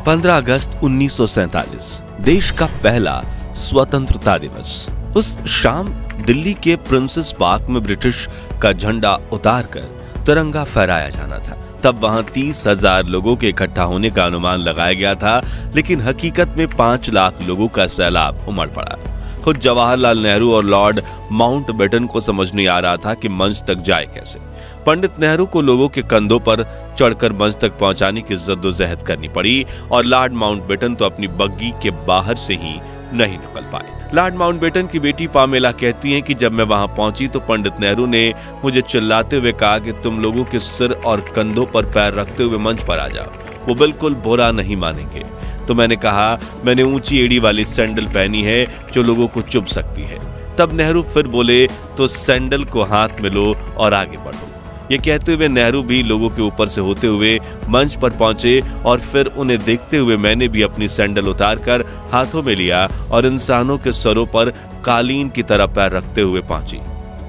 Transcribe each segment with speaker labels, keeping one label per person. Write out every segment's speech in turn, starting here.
Speaker 1: 15 अगस्त 1947 देश का पहला स्वतंत्रता दिवस। उस शाम दिल्ली के प्रिंसेस पार्क में ब्रिटिश का झंडा उतारकर तिरंगा फहराया जाना था। तब वहां 30,000 लोगों के इकट्ठा होने का अनुमान लगाया गया था, लेकिन हकीकत में 5 लाख लोगों का सैलाब उमड़ पड़ा। खुद जवाहरलाल नेहरू और लॉर्ड माउंटबेटन को समझ नहीं आ रहा था कि मंच तक जाए कैसे। पंडित नेहरू को लोगों के कंधों पर चढ़कर मंच तक पहुंचाने की जद्दोजहद करनी पड़ी और लॉर्ड माउंटबेटन तो अपनी बग्गी के बाहर से ही नहीं निकल पाए। लॉर्ड माउंटबेटन की बेटी पामेला कहती हैं कि जब मैं वहां पहुंची तो पंडित नेहरू ने मुझे चिल्लाते हुए कहा कि तुम लोगों के सिर और कंधों पर पैर रखते हुए मंच पर आ जाओ, वो बिल्कुल बुरा नहीं मानेंगे। तो मैंने कहा मैंने ऊंची एड़ी वाली सैंडल पहनी है जो लोगों को चुभ सकती है। तब नेहरू फिर बोले तो सैंडल को हाथ में लो और आगे बढ़ो। ये कहते हुए नेहरू भी लोगों के ऊपर से होते हुए मंच पर पहुंचे और फिर उन्हें देखते हुए मैंने भी अपनी सैंडल उतारकर हाथों में लिया और इंसानों के सरों पर कालीन की तरह पैर रखते हुए पहुंची,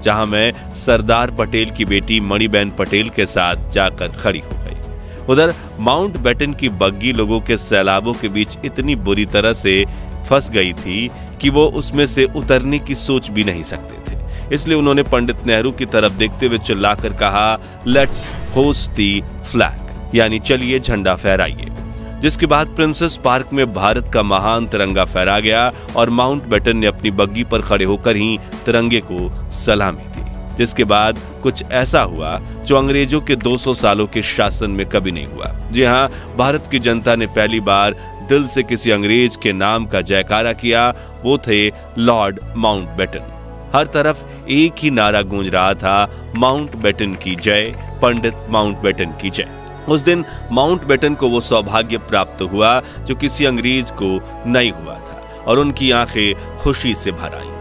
Speaker 1: जहां मैं सरदार पटेल की बेटी मणिबेन पटेल के साथ जाकर खड़ी हो गई। उधर माउंटबेटन की बग्गी लोगों के सैलाबों के बीच इतनी बुरी तरह से फंस गई थी कि वो उसमें से उतरने की सोच भी नहीं सकते थे। इसलिए उन्होंने पंडित नेहरू की तरफ देखते हुए चिल्लाकर कहा, लेट्स होस्ट दी फ्लैग, यानी चलिए झंडा फहराइए। जिसके बाद प्रिंसेस पार्क में भारत का महान तिरंगा फहरा गया और माउंटबेटन ने अपनी बग्गी पर खड़े होकर ही तिरंगे को सलामी दी। जिसके बाद कुछ ऐसा हुआ जो अंग्रेजों के 200 सालों के शासन में कभी नहीं हुआ। जी हाँ, भारत की जनता ने पहली बार दिल से किसी अंग्रेज के नाम का जयकारा किया, वो थे लॉर्ड माउंटबेटन। हर तरफ एक ही नारा गूंज रहा था, माउंटबेटन की जय, पंडित माउंटबेटन की जय। उस दिन माउंटबेटन को वो सौभाग्य प्राप्त हुआ जो किसी अंग्रेज को नहीं हुआ था और उनकी आंखें खुशी से भर आईं।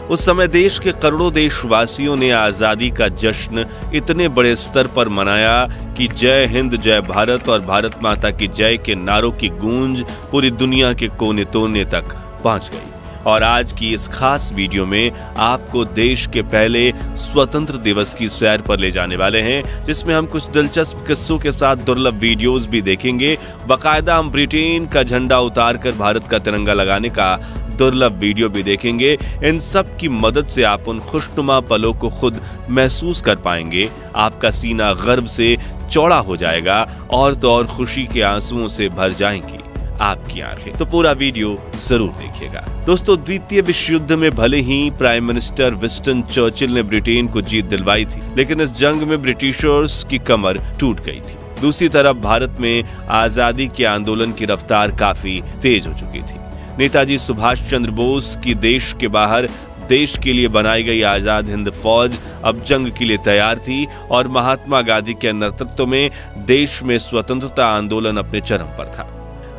Speaker 1: उस समय देश के करोड़ों देशवासियों ने आजादी का जश्न इतने बड़े स्तर पर मनाया कि जय हिंद जय भारत और भारत माता की जय के नारों की गूंज पूरी दुनिया के कोने कोने तक पहुंच गई। और आज की इस खास वीडियो में आपको देश के पहले स्वतंत्र दिवस की सैर पर ले जाने वाले हैं, जिसमें हम कुछ दिलचस्प किस्सों के साथ दुर्लभ वीडियोस भी देखेंगे। बाकायदा हम ब्रिटेन का झंडा उतारकर भारत का तिरंगा लगाने का दुर्लभ वीडियो भी देखेंगे। इन सब की मदद से आप उन खुशनुमा पलों को खुद महसूस कर पाएंगे। आपका सीना गर्व से चौड़ा हो जाएगा और तो और खुशी के आंसुओं से भर जाएंगी आपकी आंखें। तो पूरा वीडियो जरूर देखिएगा। दोस्तों, द्वितीय विश्व युद्ध में भले ही प्राइम मिनिस्टर विंस्टन चर्चिल ने ब्रिटेन को जीत दिलवाई थी, लेकिन इस जंग में ब्रिटिशर्स की कमर टूट गई थी। दूसरी तरफ भारत में आजादी के आंदोलन की रफ्तार काफी तेज हो चुकी थी। नेताजी सुभाष चंद्र बोस की देश के बाहर देश के लिए बनाई गई आजाद हिंद फौज अब जंग के लिए तैयार थी और महात्मा गांधी के नेतृत्व में देश में स्वतंत्रता आंदोलन अपने चरम पर था।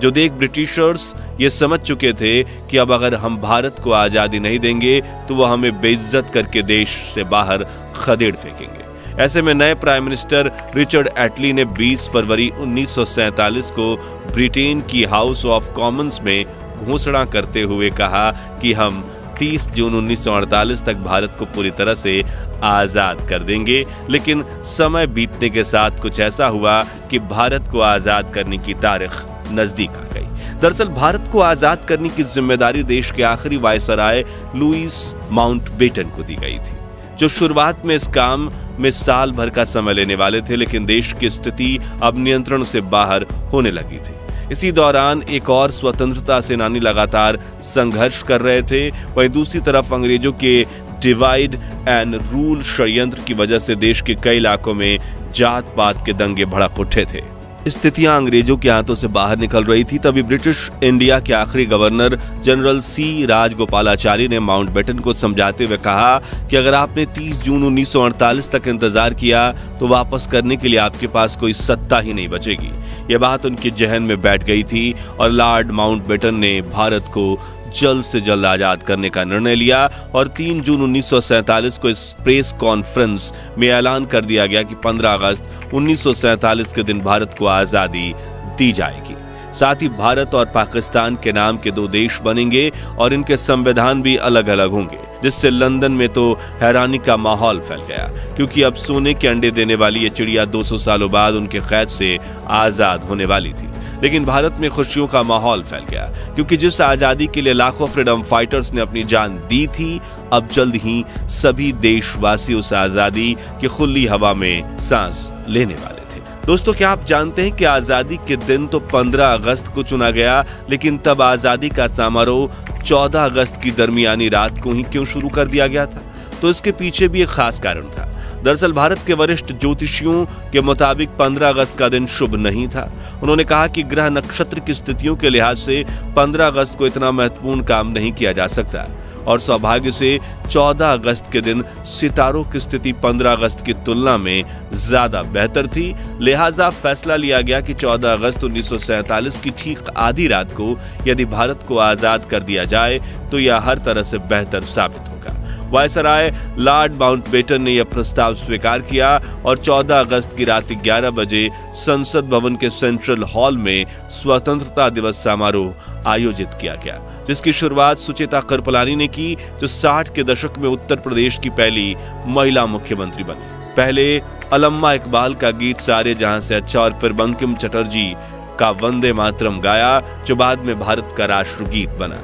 Speaker 1: जो देख ब्रिटिशर्स ये समझ चुके थे कि अब अगर हम भारत को आजादी नहीं देंगे तो वह हमें बेइज्जत करके देश से बाहर खदेड़ फेंकेंगे। ऐसे में नए प्राइम मिनिस्टर रिचर्ड एटली ने 20 फरवरी 1947 को ब्रिटेन की हाउस ऑफ कॉमन्स में घोषणा करते हुए कहा कि हम 30 जून 1948 तक भारत को पूरी तरह से आजाद कर देंगे। लेकिन समय बीतने के साथ कुछ ऐसा हुआ कि भारत को आजाद करने की तारीख नजदीक आ गई। दरअसल भारत को आजाद करने की जिम्मेदारी देश के आखिरी वायसराय लुईस माउंटबेटन को दी गई थी, जो शुरुआत में इस काम में साल भर का समय लेने वाले थे। लेकिन देश की स्थिति अब नियंत्रण से बाहर होने लगी थी। इसी दौरान एक और स्वतंत्रता सेनानी लगातार संघर्ष कर रहे थे। वहीं दूसरी तरफ अंग्रेजों के डिवाइड एंड रूल षड्यंत्र की वजह से देश के कई इलाकों में जात पात के दंगे भड़क उठे थे। स्थितियां अंग्रेजों के हाथों से बाहर निकल रही थी। तभी ब्रिटिश इंडिया के आखिरी गवर्नर जनरल सी राजगोपालाचारी ने माउंटबेटन को समझाते हुए कहा कि अगर आपने 30 जून 1948 तक इंतजार किया तो वापस करने के लिए आपके पास कोई सत्ता ही नहीं बचेगी। यह बात उनके जहन में बैठ गई थी और लॉर्ड माउंटबेटन ने भारत को जल्द से जल्द आजाद करने का निर्णय लिया और 3 जून 1947 को इस प्रेस कॉन्फ्रेंस में ऐलान कर दिया गया कि 15 अगस्त 1947 के दिन भारत को आजादी दी जाएगी। साथ ही भारत और पाकिस्तान के नाम के 2 देश बनेंगे और इनके संविधान भी अलग अलग होंगे, जिससे लंदन में तो हैरानी का माहौल फैल गया, क्योंकि अब सोने के अंडे देने वाली ये चिड़िया 200 सालों बाद उनके कैद से आजाद होने वाली थी। लेकिन भारत में खुशियों का माहौल फैल गया, क्योंकि जिस आजादी के लिए लाखों फ्रीडम फाइटर्स ने अपनी जान दी थी, अब जल्द ही सभी देशवासी उस आजादी की खुली हवा में सांस लेने वाले थे। दोस्तों, क्या आप जानते हैं कि आजादी के दिन तो 15 अगस्त को चुना गया, लेकिन तब आजादी का समारोह 14 अगस्त की दरमियानी रात को ही क्यों शुरू कर दिया गया था? तो इसके पीछे भी एक खास कारण था। दरअसल भारत के वरिष्ठ ज्योतिषियों के मुताबिक 15 अगस्त का दिन शुभ नहीं था। उन्होंने कहा कि ग्रह नक्षत्र की स्थितियों के लिहाज से 15 अगस्त को इतना महत्वपूर्ण काम नहीं किया जा सकता, और सौभाग्य से 14 अगस्त के दिन सितारों की स्थिति 15 अगस्त की तुलना में ज्यादा बेहतर थी। लिहाजा फैसला लिया गया कि 14 अगस्त 1947 की ठीक आधी रात को यदि भारत को आजाद कर दिया जाए तो यह हर तरह से बेहतर साबित होगा। वायसराय लॉर्ड माउंटबेटन ने यह प्रस्ताव स्वीकार किया और 14 अगस्त की रात 11 बजे संसद भवन के सेंट्रल हॉल में स्वतंत्रता दिवस समारोह आयोजित किया गया, जिसकी शुरुआत सुचेता कृपलानी ने की, जो 60 के दशक में उत्तर प्रदेश की पहली महिला मुख्यमंत्री बनी। पहले अल्लमा इकबाल का गीत सारे जहां से अच्छा और फिर बंकिम चटर्जी का वंदे मातरम गाया, जो बाद में भारत का राष्ट्रगीत बना।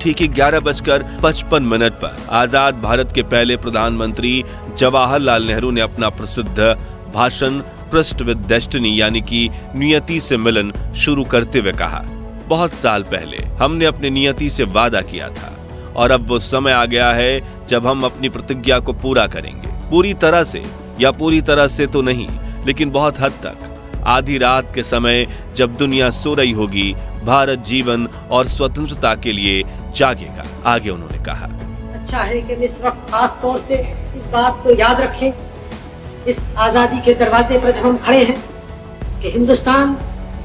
Speaker 1: ठीक 11:55 पर आजाद भारत के पहले प्रधानमंत्री जवाहरलाल नेहरू ने अपना प्रसिद्ध भाषण ट्रस्ट विद डेस्टिनी यानी कि नियति से मिलन शुरू करते हुए कहा, बहुत साल पहले हमने अपनी नियति से वादा किया था और अब वो समय आ गया है जब हम अपनी प्रतिज्ञा को पूरा करेंगे। पूरी तरह से या पूरी तरह से तो नहीं, लेकिन बहुत हद तक। आधी रात के समय जब दुनिया सो रही होगी, भारत जीवन और स्वतंत्रता के लिए जागेगा, आगे उन्होंने कहा।
Speaker 2: अच्छा है कि इस वक्त खास तौर से इस बात को याद रखें, इस आजादी के दरवाजे पर जब हम खड़े हैं, कि हिंदुस्तान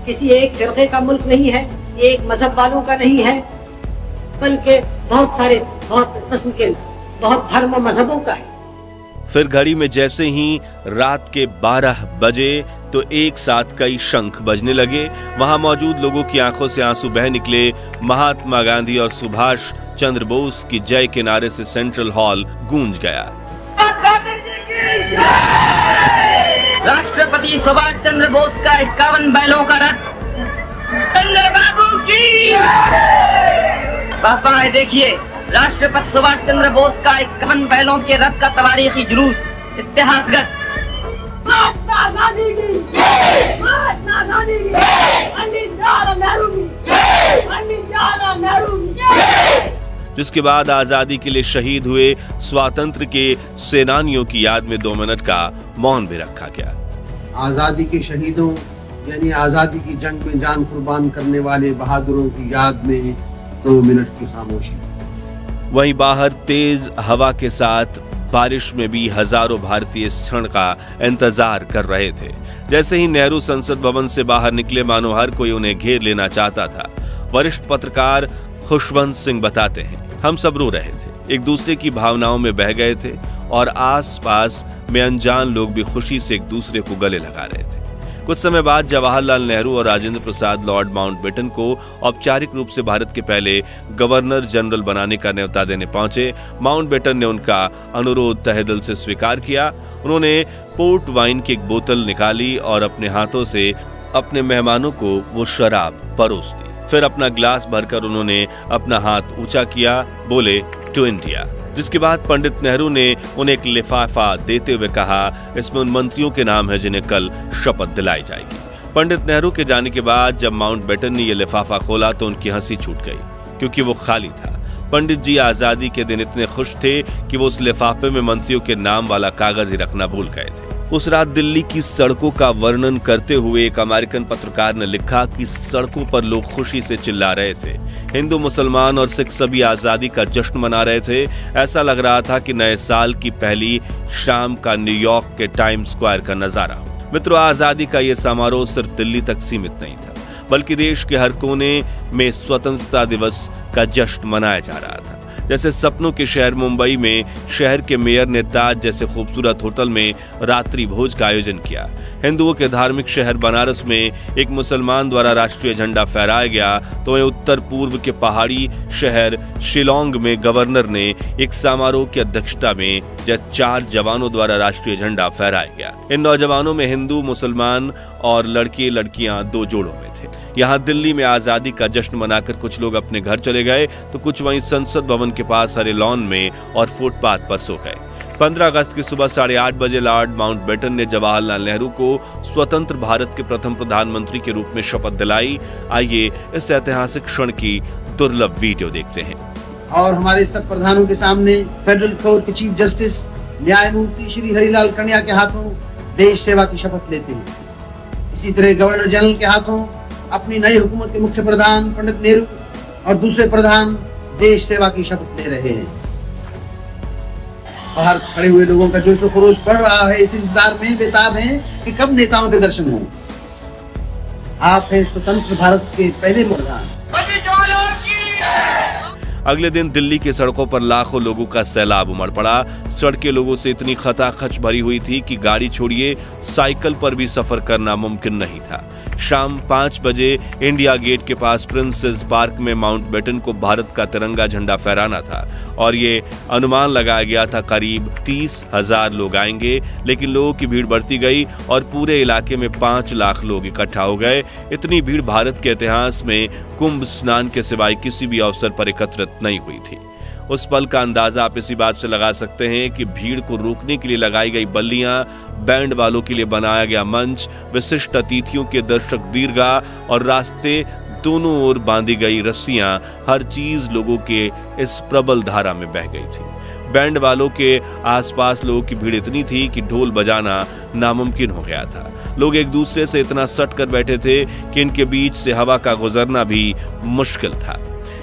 Speaker 2: किसी एक फिरके का मुल्क नहीं है, एक मजहब वालों का नहीं है, बल्कि बहुत सारे बहुत किस्म के बहुत धर्म और मजहबों का है।
Speaker 1: फिर घड़ी में जैसे ही रात के 12 बजे तो एक साथ कई शंख बजने लगे। वहां मौजूद लोगों की आंखों से आंसू बह निकले। महात्मा गांधी और सुभाष चंद्र बोस की जय के नारे से सेंट्रल हॉल गूंज गया।
Speaker 3: राष्ट्रपति सुभाष चंद्र बोस का 51 बैलों का रथ चंद्रबाबू की पापा देखिए, राष्ट्रपति सुभाष चंद्र बोस का 51 बैलों के रथ का तवारीखी जुलूस इतिहासगत।
Speaker 4: महात्मा गांधी की जय, महात्मा गांधी की जय, पंडित जवाहरलाल नेहरू की जय, पंडित जवाहरलाल नेहरू की जय।
Speaker 1: जिसके बाद आजादी के लिए शहीद हुए स्वातंत्र्य के सेनानियों की याद में 2 मिनट का मौन भी रखा गया।
Speaker 5: आजादी के शहीदों यानी आजादी की जंग में जान कुर्बान करने वाले बहादुरों की याद में 2 मिनट की खामोशी।
Speaker 1: वहीं बाहर तेज हवा के साथ बारिश में भी हजारों भारतीय इस क्षण का इंतजार कर रहे थे। जैसे ही नेहरू संसद भवन से बाहर निकले, मानो हर कोई उन्हें घेर लेना चाहता था। वरिष्ठ पत्रकार खुशवंत सिंह बताते हैं, हम सब रो रहे थे, एक दूसरे की भावनाओं में बह गए थे और आसपास में अनजान लोग भी खुशी से एक दूसरे को गले लगा रहे थे। कुछ समय बाद जवाहरलाल नेहरू और राजेंद्र प्रसाद लॉर्ड माउंटबेटन को औपचारिक रूप से भारत के पहले गवर्नर जनरल बनाने का न्योता देने पहुंचे। माउंटबेटन ने उनका अनुरोध तहे दिल से स्वीकार किया। उन्होंने पोर्ट वाइन की एक बोतल निकाली और अपने हाथों से अपने मेहमानों को वो शराब परोस दी। फिर अपना ग्लास भरकर उन्होंने अपना हाथ ऊंचा किया, बोले टू इंडिया। जिसके बाद पंडित नेहरू ने उन्हें एक लिफाफा देते हुए कहा, इसमें उन मंत्रियों के नाम है जिन्हें कल शपथ दिलाई जाएगी। पंडित नेहरू के जाने के बाद जब माउंटबेटन ने यह लिफाफा खोला तो उनकी हंसी छूट गई, क्योंकि वो खाली था। पंडित जी आजादी के दिन इतने खुश थे कि वो उस लिफाफे में मंत्रियों के नाम वाला कागज ही रखना भूल गए थे। उस रात दिल्ली की सड़कों का वर्णन करते हुए एक अमेरिकन पत्रकार ने लिखा कि सड़कों पर लोग खुशी से चिल्ला रहे थे। हिंदू, मुसलमान और सिख सभी आजादी का जश्न मना रहे थे। ऐसा लग रहा था कि नए साल की पहली शाम का न्यूयॉर्क के टाइम स्क्वायर का नजारा हो। मित्रों, आजादी का यह समारोह सिर्फ दिल्ली तक सीमित नहीं था, बल्कि देश के हर कोने में स्वतंत्रता दिवस का जश्न मनाया जा रहा था। जैसे सपनों के शहर मुंबई में शहर के मेयर ने ताज जैसे खूबसूरत होटल में रात्रि भोज का आयोजन किया। हिंदुओं के धार्मिक शहर बनारस में एक मुसलमान द्वारा राष्ट्रीय झंडा फहराया गया, तो वहीं उत्तर पूर्व के पहाड़ी शहर शिलोंग में गवर्नर ने एक समारोह की अध्यक्षता में 4 जवानों द्वारा राष्ट्रीय झंडा फहराया गया। इन नौजवानों में हिंदू, मुसलमान और लड़के लड़कियां 2 जोड़ों में थे। यहाँ दिल्ली में आजादी का जश्न मनाकर कुछ लोग अपने घर चले गए, तो कुछ वहीं संसद भवन के पास हरे लॉन में और फुटपाथ पर सो गए। 15 अगस्त की सुबह 8:30 बजे लॉर्ड माउंटबेटन ने जवाहरलाल नेहरू को स्वतंत्र भारत के प्रथम प्रधानमंत्री के रूप में शपथ दिलाई। आइए इस ऐतिहासिक क्षण की दुर्लभ वीडियो देखते हैं।
Speaker 5: और हमारे सब प्रधानों के सामने फेडरल कोर्ट के चीफ जस्टिस न्यायमूर्ति श्री हरिलाल कन्या के हाथों देश सेवा की शपथ लेते हैं। इसी तरह गवर्नर जनरल के हाथों अपनी नई हुकूमत के मुख्य प्रधान पंडित नेहरू और दूसरे प्रधान देश सेवा की शपथ ले रहे हैं। बाहर खड़े हुए लोगों का जोश खरोश बढ़ रहा है, इस इंतजार में बेताब हैं कि कब नेताओं के दर्शन हों। आप हैं स्वतंत्र भारत के पहले प्रधान।
Speaker 1: अगले दिन दिल्ली की सड़कों पर लाखों लोगों का सैलाब उमड़ पड़ा। सड़कें लोगों से इतनी खचाखच भरी हुई थी कि गाड़ी छोड़िए साइकिल पर भी सफर करना मुमकिन नहीं था। शाम 5 बजे इंडिया गेट के पास प्रिंसेस पार्क में माउंटबेटन को भारत का तिरंगा झंडा फहराना था और ये अनुमान लगाया गया था करीब 30,000 लोग आएंगे, लेकिन लोगों की भीड़ बढ़ती गई और पूरे इलाके में 5 लाख लोग इकट्ठा हो गए। इतनी भीड़ भारत के इतिहास में कुंभ स्नान के सिवाय किसी भी अवसर पर एकत्रित नहीं हुई थी। उस पल का अंदाजा आप इसी बात से लगा सकते हैं कि भीड़ को रोकने के लिए लगाई गई बल्लियां, बैंड वालों के लिए बनाया गया मंच, विशिष्ट अतिथियों के दर्शक दीर्घा और रास्ते दोनों ओर बांधी गई रस्सियां, हर चीज लोगों के इस प्रबल धारा में बह गई थी। बैंड वालों के आसपास लोगों की भीड़ इतनी थी कि ढोल बजाना नामुमकिन हो गया था। लोग एक दूसरे से इतना सट कर बैठे थे कि इनके बीच से हवा का गुजरना भी मुश्किल था।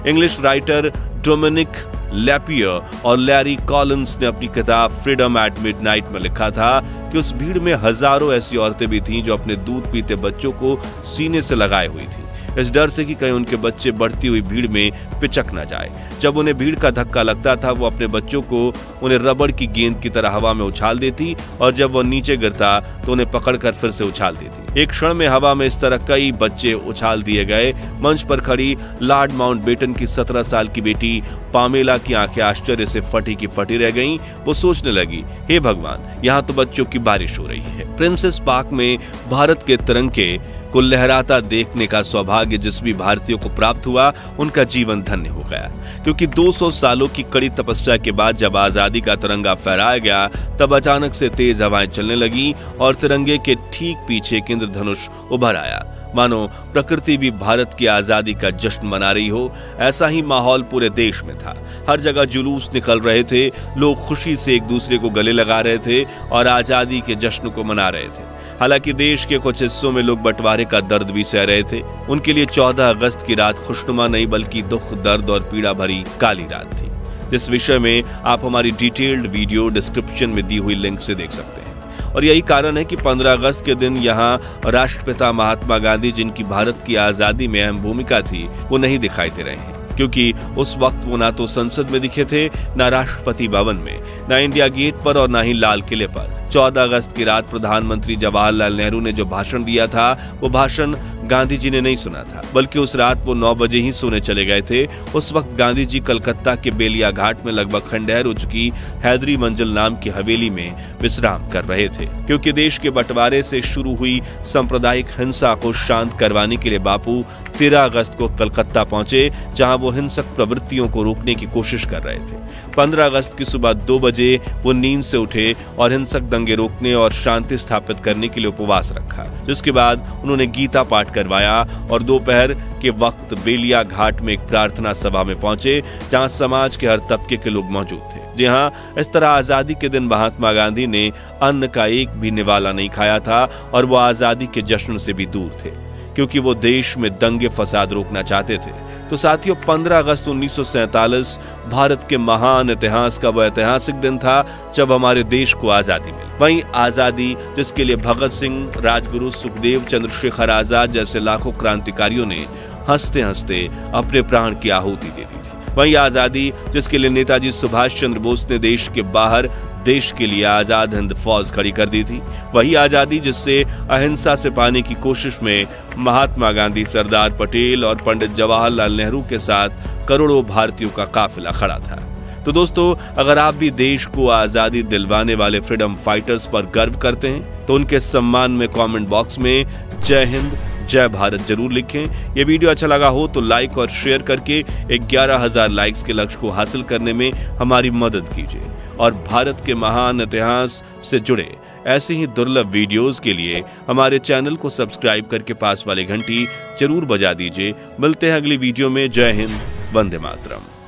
Speaker 1: इंग्लिश राइटर डोमिनिक लैपियर और लैरी कॉलिंस ने अपनी किताब फ्रीडम एट मिडनाइट में लिखा था कि उस भीड़ में हजारों ऐसी औरतें भी थीं जो अपने दूध पीते बच्चों को सीने से लगाए हुई थी, इस डर से कि कहीं उनके बच्चे बढ़ती हुई भीड़ में पिचक न जाए। जब उन्हें भीड़ का धक्का लगता था, वो अपने बच्चों को उन्हें रबड़ की गेंद की तरह हवा में उछाल देती और जब वो नीचे गिरता तो उन्हें पकड़कर फिर से उछाल देती। एक क्षण में हवा में इस तरह कई बच्चे उछाल दिए गए। मंच पर खड़ी लॉर्ड माउंटबेटन की 17 साल की बेटी पामेला की आंखें आश्चर्य से फटी की फटी रह गईं। वो सोचने लगी, हे भगवान, यहाँ तो बच्चों की बारिश हो रही है। प्रिंसेस पार्क में भारत के तिरंगे को लहराता देखने का सौभाग्य जिस भी भारतीयों को प्राप्त हुआ, उनका जीवन धन्य हो गया, क्योंकि 200 सालों की कड़ी तपस्या के बाद जब आजादी का तिरंगा फहराया गया, तब अचानक से तेज हवाएं चलने लगी और तिरंगे के ठीक पीछे एक इंद्रधनुष उभर आया, मानो प्रकृति भी भारत की आजादी का जश्न मना रही हो। ऐसा ही माहौल पूरे देश में था। हर जगह जुलूस निकल रहे थे, लोग खुशी से एक दूसरे को गले लगा रहे थे और आजादी के जश्न को मना रहे थे। हालांकि देश के कुछ हिस्सों में लोग बंटवारे का दर्द भी सह रहे थे। उनके लिए 14 अगस्त की रात खुशनुमा नहीं बल्कि दुख, दर्द और पीड़ा भरी काली रात थी, जिस विषय में आप हमारी डिटेल्ड वीडियो डिस्क्रिप्शन में दी हुई लिंक से देख सकते हैं। और यही कारण है कि 15 अगस्त के दिन यहाँ राष्ट्रपिता महात्मा गांधी, जिनकी भारत की आजादी में अहम भूमिका थी, वो नहीं दिखाई दे रहे हैं, क्योंकि उस वक्त वो ना तो संसद में दिखे थे, ना राष्ट्रपति भवन में, ना इंडिया गेट पर और ना ही लाल किले पर। 14 अगस्त की रात प्रधानमंत्री जवाहरलाल नेहरू ने जो भाषण दिया था, वो भाषण गांधी जी ने नहीं सुना था, बल्कि उस रात वो 9 बजे ही सोने चले गए थे। उस वक्त गांधी जी कलकत्ता के बेलिया घाट में लगभग खंडहर हो चुकी हैदरी मंजिल नाम की हवेली में विश्राम कर रहे थे, क्योंकि देश के बंटवारे से शुरू हुई सांप्रदायिक हिंसा को शांत करवाने के लिए बापू 13 अगस्त को कलकत्ता पहुंचे, जहां वो हिंसक प्रवृत्तियों को रोकने की कोशिश कर रहे थे। 15 अगस्त की सुबह 2 बजे वो नींद से उठे और हिंसक दंगे रोकने और शांति स्थापित करने के लिए उपवास रखा, जिसके बाद उन्होंने गीता पाठ करवाया और दोपहर के वक्त बेलिया घाट में एक प्रार्थना सभा में पहुंचे, जहां समाज के हर तबके के लोग मौजूद थे। जी हां, इस तरह आजादी के दिन महात्मा गांधी ने अन्न का एक भी निवाला नहीं खाया था और वो आजादी के जश्न से भी दूर थे, क्योंकि वो देश में दंगे फसाद रोकना चाहते थे। तो साथियों, 15 अगस्त 1947 भारत के महान इतिहास का वह ऐतिहासिक दिन था जब हमारे देश को आजादी मिली। वहीं आजादी जिसके लिए भगत सिंह, राजगुरु, सुखदेव, चंद्रशेखर आजाद जैसे लाखों क्रांतिकारियों ने हंसते हंसते अपने प्राण की आहुति दे दी थी। वही आजादी जिसके लिए नेताजी सुभाष चंद्र बोस ने देश के बाहर देश के लिए आजाद हिंद फौज खड़ी कर दी थी, वही आजादी जिससे अहिंसा से पाने की कोशिश में महात्मा गांधी, सरदार पटेल और पंडित जवाहरलाल नेहरू के साथ करोड़ों भारतीयों का काफिला खड़ा था। तो दोस्तों, अगर आप भी देश को आजादी दिलवाने वाले फ्रीडम फाइटर्स पर गर्व करते हैं तो उनके सम्मान में कमेंट बॉक्स में जय हिंद, जय भारत जरूर लिखें। ये वीडियो अच्छा लगा हो तो लाइक और शेयर करके 11,000 लाइक्स के लक्ष्य को हासिल करने में हमारी मदद कीजिए और भारत के महान इतिहास से जुड़े ऐसे ही दुर्लभ वीडियोस के लिए हमारे चैनल को सब्सक्राइब करके पास वाली घंटी जरूर बजा दीजिए। मिलते हैं अगली वीडियो में। जय हिंद, वंदे मातरम।